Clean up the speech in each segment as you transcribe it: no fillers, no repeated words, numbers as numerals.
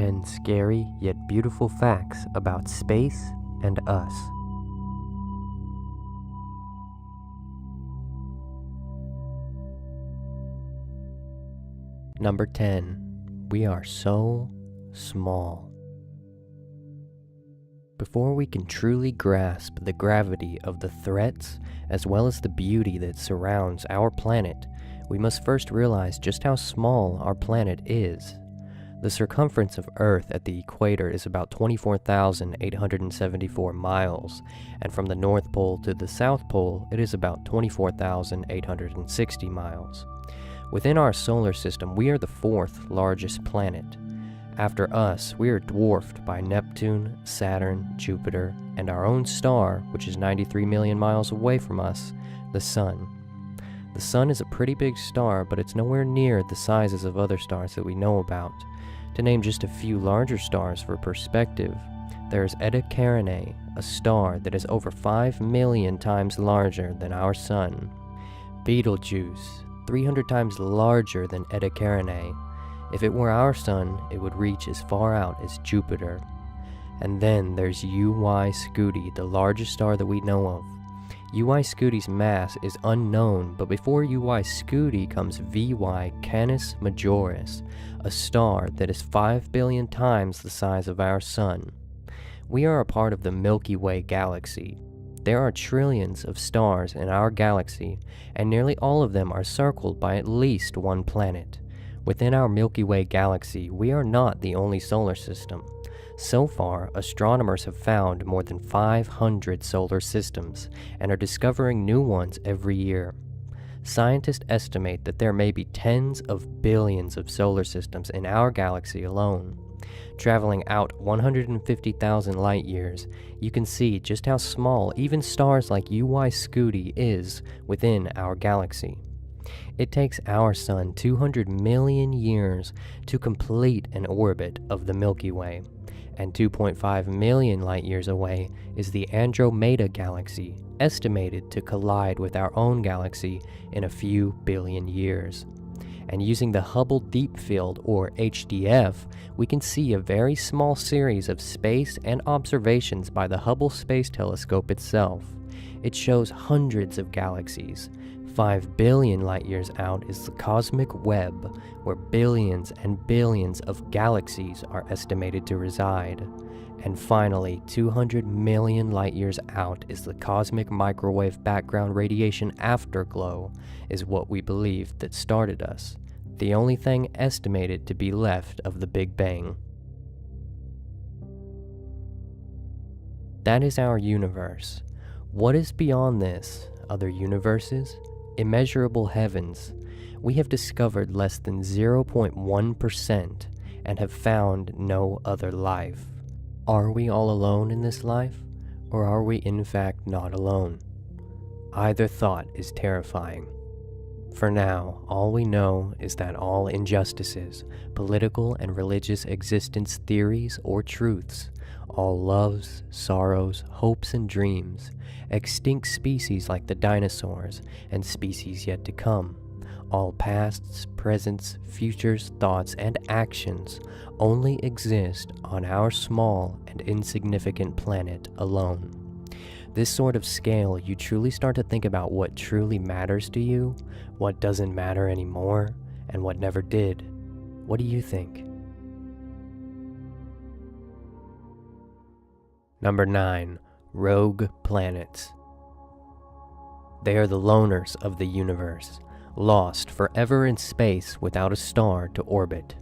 10 scary yet beautiful facts about space and us. Number 10. We are so small. Before we can truly grasp the gravity of the threats as well as the beauty that surrounds our planet, we must first realize just how small our planet is. The circumference of Earth at the equator is about 24,874 miles, and from the North Pole to the South Pole it is about 24,860 miles. Within our solar system, we are the fourth largest planet. After us, we are dwarfed by Neptune, Saturn, Jupiter, and our own star, which is 93 million miles away from us, the Sun. The Sun is a pretty big star, but it's nowhere near the sizes of other stars that we know about. To name just a few larger stars for perspective, there's Eta Carinae, a star that is over 5 million times larger than our Sun. Betelgeuse, 300 times larger than Eta Carinae. If it were our Sun, it would reach as far out as Jupiter. And then there's UY Scuti, the largest star that we know of. UY Scuti's mass is unknown, but before UY Scuti comes VY Canis Majoris, a star that is 5 billion times the size of our Sun. We are a part of the Milky Way galaxy. There are trillions of stars in our galaxy, and nearly all of them are circled by at least one planet. Within our Milky Way galaxy, we are not the only solar system. So far, astronomers have found more than 500 solar systems and are discovering new ones every year. Scientists estimate that there may be tens of billions of solar systems in our galaxy alone. Traveling out 150,000 light years, you can see just how small even stars like UY Scuti is within our galaxy. It takes our Sun 200 million years to complete an orbit of the Milky Way, and 2.5 million light years away is the Andromeda Galaxy, estimated to collide with our own galaxy in a few billion years. And using the Hubble Deep Field, or HDF, we can see a very small series of space and observations by the Hubble Space Telescope itself. It shows hundreds of galaxies. 5 billion light years out is the cosmic web, where billions and billions of galaxies are estimated to reside. And finally, 200 million light years out is the cosmic microwave background radiation afterglow, is what we believe that started us, the only thing estimated to be left of the Big Bang. That is our universe. What is beyond this? Other universes? Immeasurable heavens? We have discovered less than 0.1% and have found no other life. Are we all alone in this life, or are we in fact not alone? Either thought is terrifying. For now, all we know is that all injustices, political and religious existence theories or truths, all loves, sorrows, hopes, and dreams, extinct species like the dinosaurs, and species yet to come, all pasts, presents, futures, thoughts, and actions only exist on our small and insignificant planet alone. This sort of scale, you truly start to think about what truly matters to you, what doesn't matter anymore, and what never did. What do you think? Number 9. Rogue planets. They are the loners of the universe, lost forever in space without a star to orbit.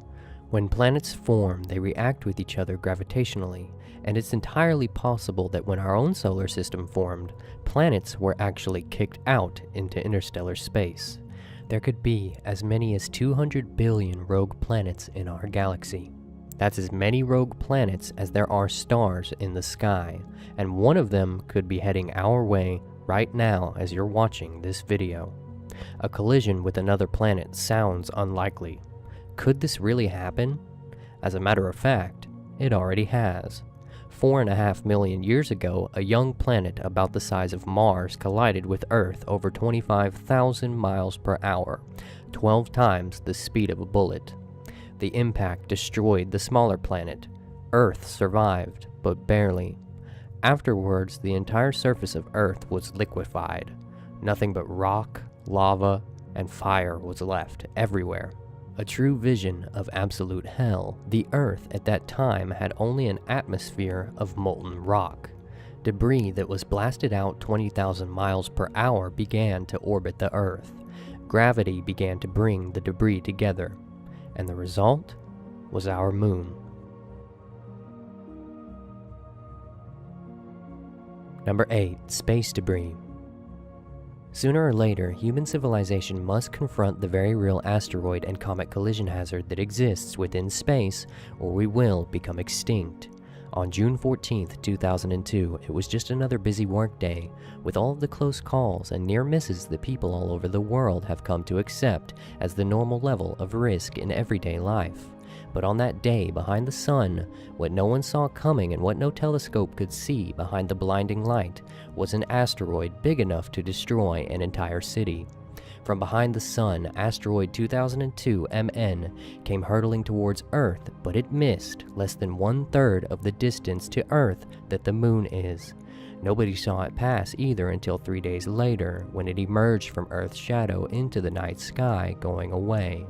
When planets form, they react with each other gravitationally, and it's entirely possible that when our own solar system formed, planets were actually kicked out into interstellar space. There could be as many as 200 billion rogue planets in our galaxy. That's as many rogue planets as there are stars in the sky, and one of them could be heading our way right now as you're watching this video. A collision with another planet sounds unlikely. Could this really happen? As a matter of fact, it already has. 4.5 million years ago, a young planet about the size of Mars collided with Earth over 25,000 miles per hour, 12 times the speed of a bullet. The impact destroyed the smaller planet. Earth survived, but barely. Afterwards, the entire surface of Earth was liquefied. Nothing but rock, lava, and fire was left everywhere. A true vision of absolute hell. The Earth at that time had only an atmosphere of molten rock. Debris that was blasted out 20,000 miles per hour began to orbit the Earth. Gravity began to bring the debris together, and the result was our moon. Number 8. Space debris. Sooner or later, human civilization must confront the very real asteroid and comet collision hazard that exists within space, or we will become extinct. On June 14, 2002, it was just another busy workday, with all of the close calls and near misses that people all over the world have come to accept as the normal level of risk in everyday life. But on that day behind the sun, what no one saw coming and what no telescope could see behind the blinding light was an asteroid big enough to destroy an entire city. From behind the sun, asteroid 2002 MN came hurtling towards Earth, but it missed less than 1/3 of the distance to Earth that the moon is. Nobody saw it pass either until 3 days later, when it emerged from Earth's shadow into the night sky, going away.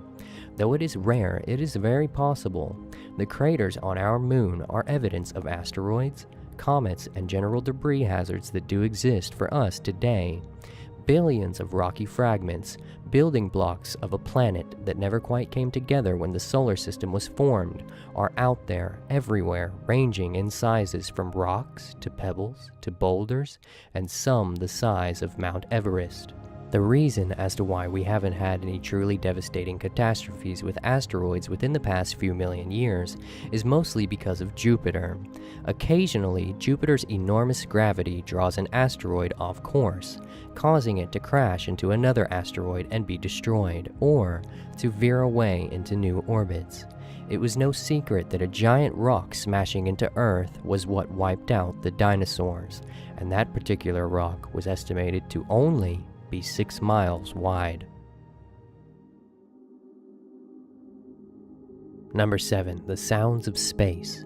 Though it is rare, it is very possible. The craters on our moon are evidence of asteroids, comets, and general debris hazards that do exist for us today. Billions of rocky fragments, building blocks of a planet that never quite came together when the solar system was formed, are out there everywhere, ranging in sizes from rocks to pebbles to boulders, and some the size of Mount Everest. The reason as to why we haven't had any truly devastating catastrophes with asteroids within the past few million years is mostly because of Jupiter. Occasionally, Jupiter's enormous gravity draws an asteroid off course, causing it to crash into another asteroid and be destroyed, or to veer away into new orbits. It was no secret that a giant rock smashing into Earth was what wiped out the dinosaurs, and that particular rock was estimated to only be 6 miles wide. Number 7. The sounds of space.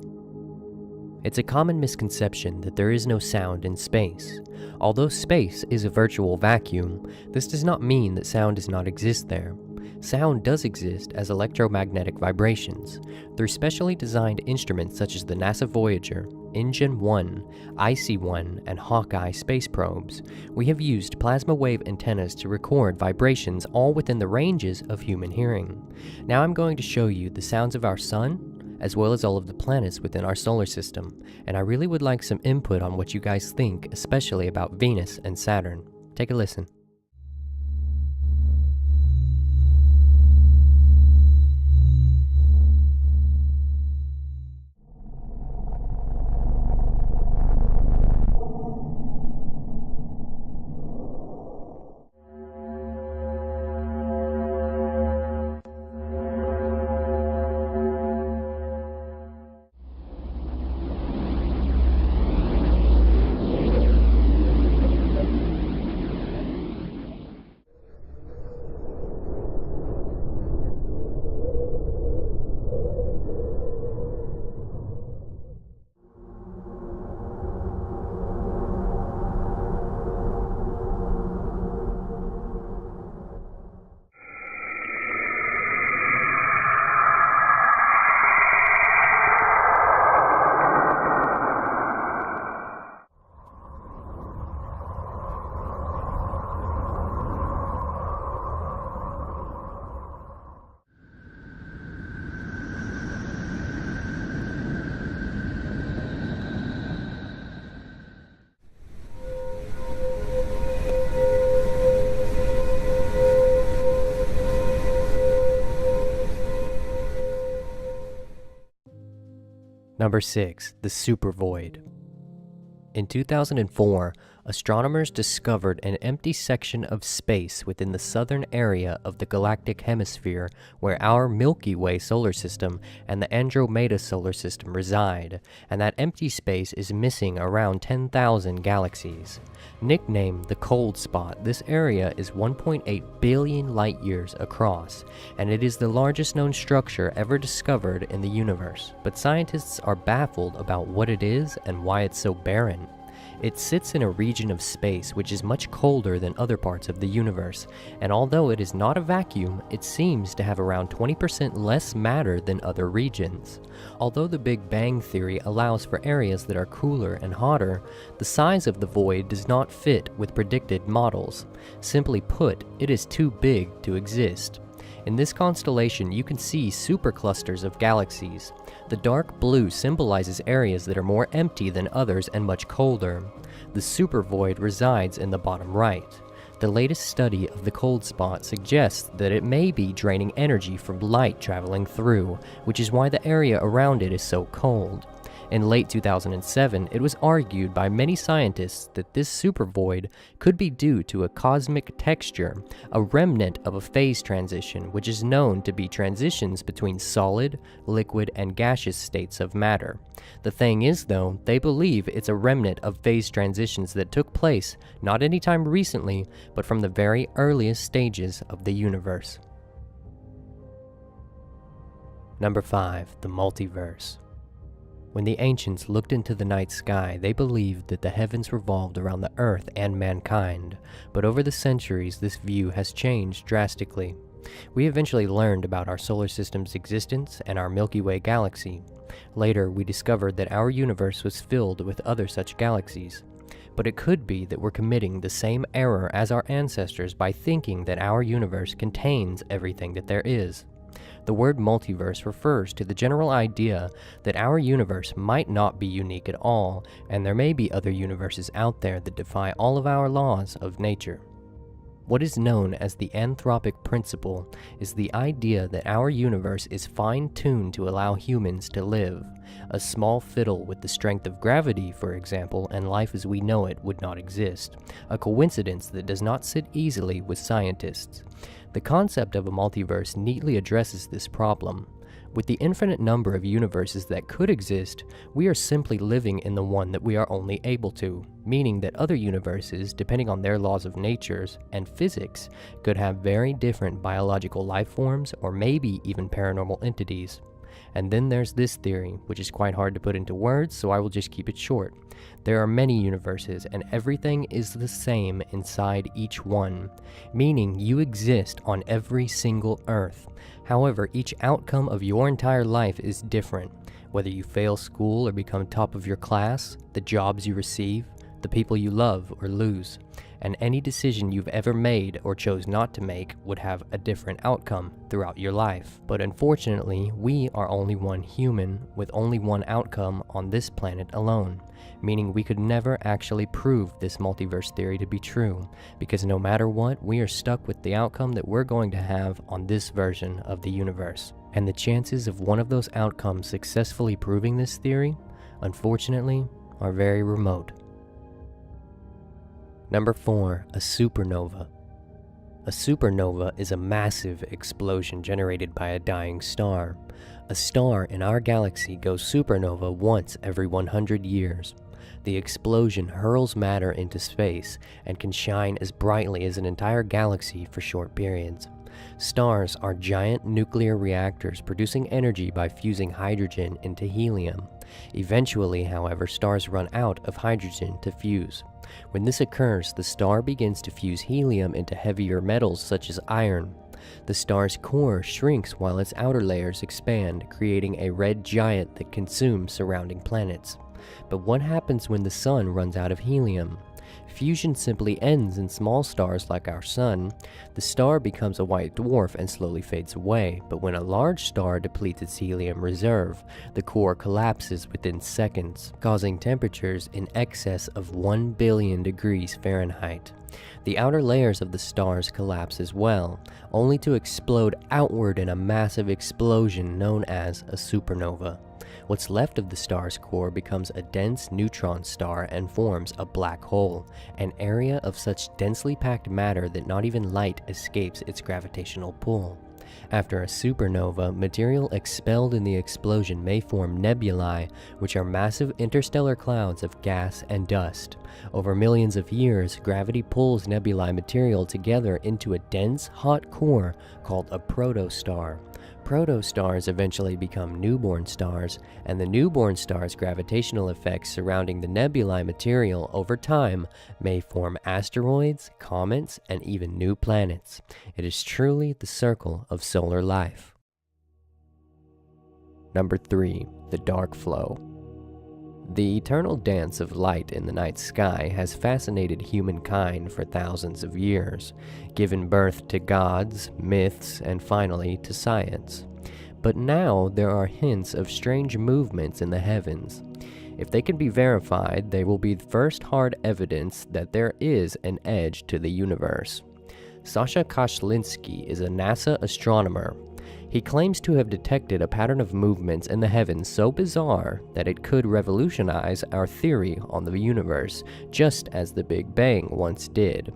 It's a common misconception that there is no sound in space. Although space is a virtual vacuum, this does not mean that sound does not exist there. Sound does exist as electromagnetic vibrations. Through specially designed instruments such as the NASA Voyager, InGen 1, IC-1, and Hawkeye space probes, we have used plasma wave antennas to record vibrations all within the ranges of human hearing. Now I'm going to show you the sounds of our sun, as well as all of the planets within our solar system, and I really would like some input on what you guys think, especially about Venus and Saturn. Take a listen. Number 6. The supervoid. In 2004, Astronomers discovered an empty section of space within the southern area of the galactic hemisphere where our Milky Way solar system and the Andromeda solar system reside, and that empty space is missing around 10,000 galaxies. Nicknamed the cold spot, this area is 1.8 billion light-years across, and it is the largest known structure ever discovered in the universe. But scientists are baffled about what it is and why it's so barren. It sits in a region of space which is much colder than other parts of the universe, and although it is not a vacuum, it seems to have around 20% less matter than other regions. Although the Big Bang Theory allows for areas that are cooler and hotter, the size of the void does not fit with predicted models. Simply put, it is too big to exist. In this constellation, you can see superclusters of galaxies. The dark blue symbolizes areas that are more empty than others and much colder. The supervoid resides in the bottom right. The latest study of the cold spot suggests that it may be draining energy from light traveling through, which is why the area around it is so cold. In late 2007, it was argued by many scientists that this supervoid could be due to a cosmic texture, a remnant of a phase transition, which is known to be transitions between solid, liquid, and gaseous states of matter. The thing is, though, they believe it's a remnant of phase transitions that took place not anytime recently, but from the very earliest stages of the universe. Number 5. The Multiverse. When the ancients looked into the night sky, they believed that the heavens revolved around the earth and mankind, but over the centuries this view has changed drastically. We eventually learned about our solar system's existence and our Milky Way galaxy. Later, we discovered that our universe was filled with other such galaxies. But it could be that we're committing the same error as our ancestors by thinking that our universe contains everything that there is. The word multiverse refers to the general idea that our universe might not be unique at all, and there may be other universes out there that defy all of our laws of nature. What is known as the anthropic principle is the idea that our universe is fine-tuned to allow humans to live. A small fiddle with the strength of gravity, for example, and life as we know it would not exist, a coincidence that does not sit easily with scientists. The concept of a multiverse neatly addresses this problem. With the infinite number of universes that could exist, we are simply living in the one that we are only able to, meaning that other universes, depending on their laws of nature and physics, could have very different biological life forms or maybe even paranormal entities. And then there's this theory, which is quite hard to put into words, so I will just keep it short. There are many universes, and everything is the same inside each one, meaning you exist on every single Earth. However, each outcome of your entire life is different, whether you fail school or become top of your class, the jobs you receive, the people you love or lose, and any decision you've ever made or chose not to make would have a different outcome throughout your life. But unfortunately, we are only one human with only one outcome on this planet alone, meaning we could never actually prove this multiverse theory to be true, because no matter what, we are stuck with the outcome that we're going to have on this version of the universe. And the chances of one of those outcomes successfully proving this theory, unfortunately, are very remote. Number 4. A supernova. A supernova is a massive explosion generated by a dying star. A star in our galaxy goes supernova once every 100 years. The explosion hurls matter into space and can shine as brightly as an entire galaxy for short periods. Stars are giant nuclear reactors producing energy by fusing hydrogen into helium. Eventually, however, stars run out of hydrogen to fuse. When this occurs, the star begins to fuse helium into heavier metals such as iron. The star's core shrinks while its outer layers expand, creating a red giant that consumes surrounding planets. But what happens when the sun runs out of helium? Fusion simply ends in small stars like our sun. The star becomes a white dwarf and slowly fades away, but when a large star depletes its helium reserve, the core collapses within seconds, causing temperatures in excess of 1 billion degrees Fahrenheit. The outer layers of the stars collapse as well, only to explode outward in a massive explosion known as a supernova. What's left of the star's core becomes a dense neutron star and forms a black hole, an area of such densely packed matter that not even light escapes its gravitational pull. After a supernova, material expelled in the explosion may form nebulae, which are massive interstellar clouds of gas and dust. Over millions of years, gravity pulls nebulae material together into a dense, hot core called a protostar. Protostars eventually become newborn stars, and the newborn star's gravitational effects surrounding the nebulae material over time may form asteroids, comets, and even new planets. It is truly the circle of solar life. Number 3. The dark flow. The eternal dance of light in the night sky has fascinated humankind for thousands of years, given birth to gods, myths, and finally to science. But now there are hints of strange movements in the heavens. If they can be verified, they will be the first hard evidence that there is an edge to the universe. Sasha Kashlinsky is a NASA astronomer. He claims to have detected a pattern of movements in the heavens so bizarre that it could revolutionize our theory on the universe, just as the Big Bang once did.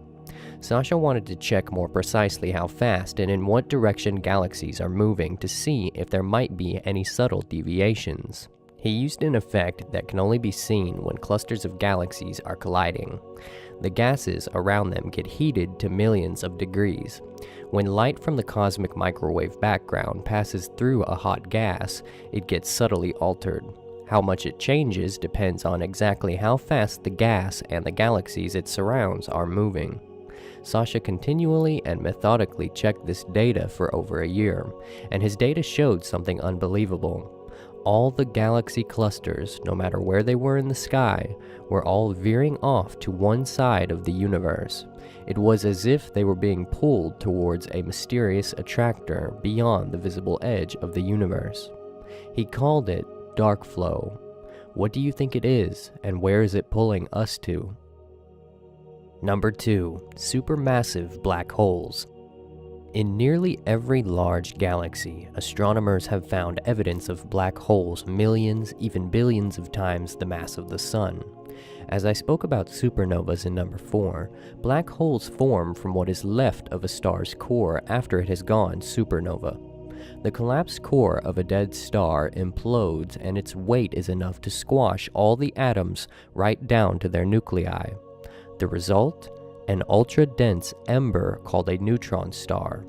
Sasha wanted to check more precisely how fast and in what direction galaxies are moving to see if there might be any subtle deviations. He used an effect that can only be seen when clusters of galaxies are colliding. The gases around them get heated to millions of degrees. When light from the cosmic microwave background passes through a hot gas, it gets subtly altered. How much it changes depends on exactly how fast the gas and the galaxies it surrounds are moving. Sasha continually and methodically checked this data for over a year, and his data showed something unbelievable. All the galaxy clusters, no matter where they were in the sky, were all veering off to one side of the universe. It was as if they were being pulled towards a mysterious attractor beyond the visible edge of the universe. He called it dark flow. What do you think it is, and where is it pulling us to? Number 2. Supermassive black holes. In nearly every large galaxy, astronomers have found evidence of black holes millions, even billions of times the mass of the Sun. As I spoke about supernovas in number 4, black holes form from what is left of a star's core after it has gone supernova. The collapsed core of a dead star implodes, and its weight is enough to squash all the atoms right down to their nuclei. The result? An ultra-dense ember called a neutron star.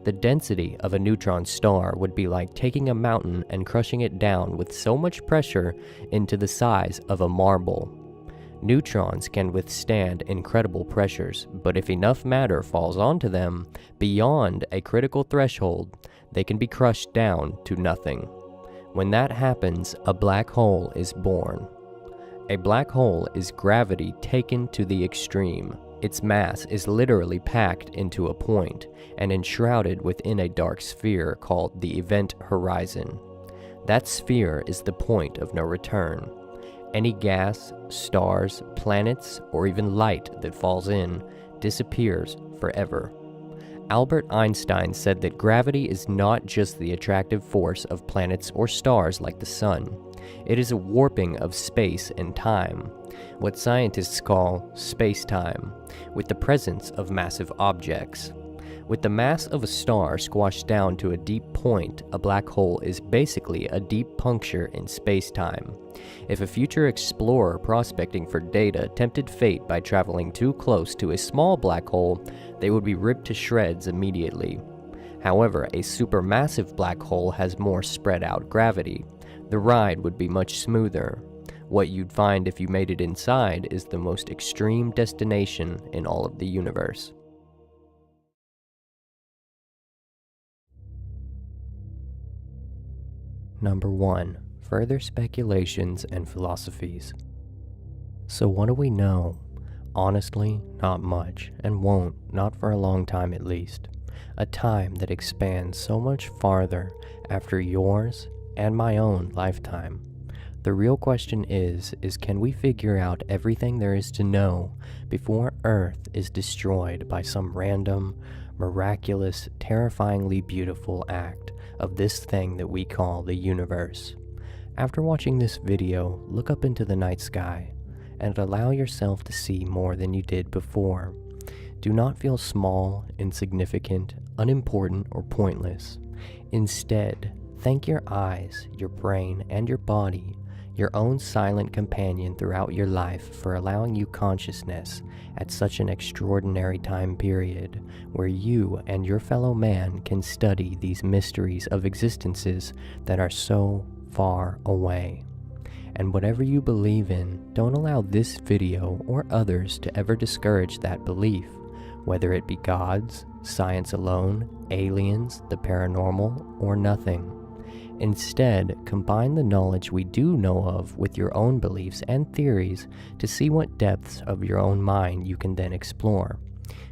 The density of a neutron star would be like taking a mountain and crushing it down with so much pressure into the size of a marble. Neutrons can withstand incredible pressures, but if enough matter falls onto them beyond a critical threshold, they can be crushed down to nothing. When that happens, a black hole is born. A black hole is gravity taken to the extreme. Its mass is literally packed into a point and enshrouded within a dark sphere called the event horizon. That sphere is the point of no return. Any gas, stars, planets, or even light that falls in disappears forever. Albert Einstein said that gravity is not just the attractive force of planets or stars like the Sun. It is a warping of space and time, what scientists call space-time, with the presence of massive objects. With the mass of a star squashed down to a deep point, a black hole is basically a deep puncture in space-time. If a future explorer prospecting for data tempted fate by traveling too close to a small black hole, they would be ripped to shreds immediately. However, a supermassive black hole has more spread-out gravity. The ride would be much smoother. What you'd find if you made it inside is the most extreme destination in all of the universe. Number 1. Further speculations and philosophies. So what do we know? Honestly, not much, and won't, not for a long time at least. A time that expands so much farther after yours and my own lifetime. The real question is can we figure out everything there is to know before Earth is destroyed by some random, miraculous, terrifyingly beautiful act of this thing that we call the universe? After watching this video, look up into the night sky and allow yourself to see more than you did before. Do not feel small, insignificant, unimportant, or pointless. Instead, thank your eyes, your brain, and your body, your own silent companion throughout your life, for allowing you consciousness at such an extraordinary time period where you and your fellow man can study these mysteries of existences that are so far away. And whatever you believe in, don't allow this video or others to ever discourage that belief, whether it be gods, science alone, aliens, the paranormal, or nothing. Instead, combine the knowledge we do know of with your own beliefs and theories to see what depths of your own mind you can then explore.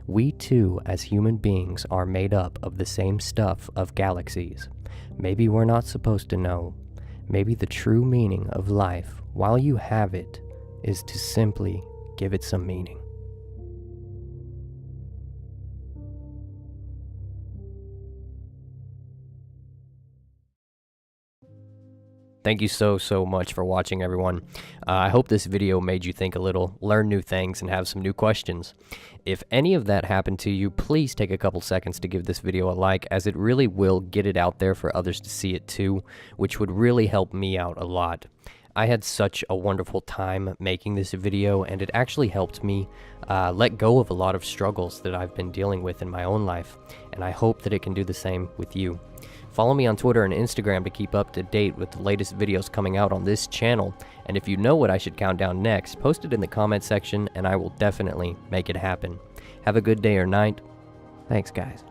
We too, as human beings, are made up of the same stuff of galaxies. Maybe we're not supposed to know. Maybe the true meaning of life, while you have it, is to simply give it some meaning. Thank you so much for watching, everyone. I hope this video made you think a little, learn new things, and have some new questions. If any of that happened to you, please take a couple seconds to give this video a like, as it really will get it out there for others to see it too, which would really help me out a lot. I had such a wonderful time making this video, and it actually helped me let go of a lot of struggles that I've been dealing with in my own life, and I hope that it can do the same with you. Follow me on Twitter and Instagram to keep up to date with the latest videos coming out on this channel, and if you know what I should count down next, post it in the comment section and I will definitely make it happen. Have a good day or night. Thanks, guys.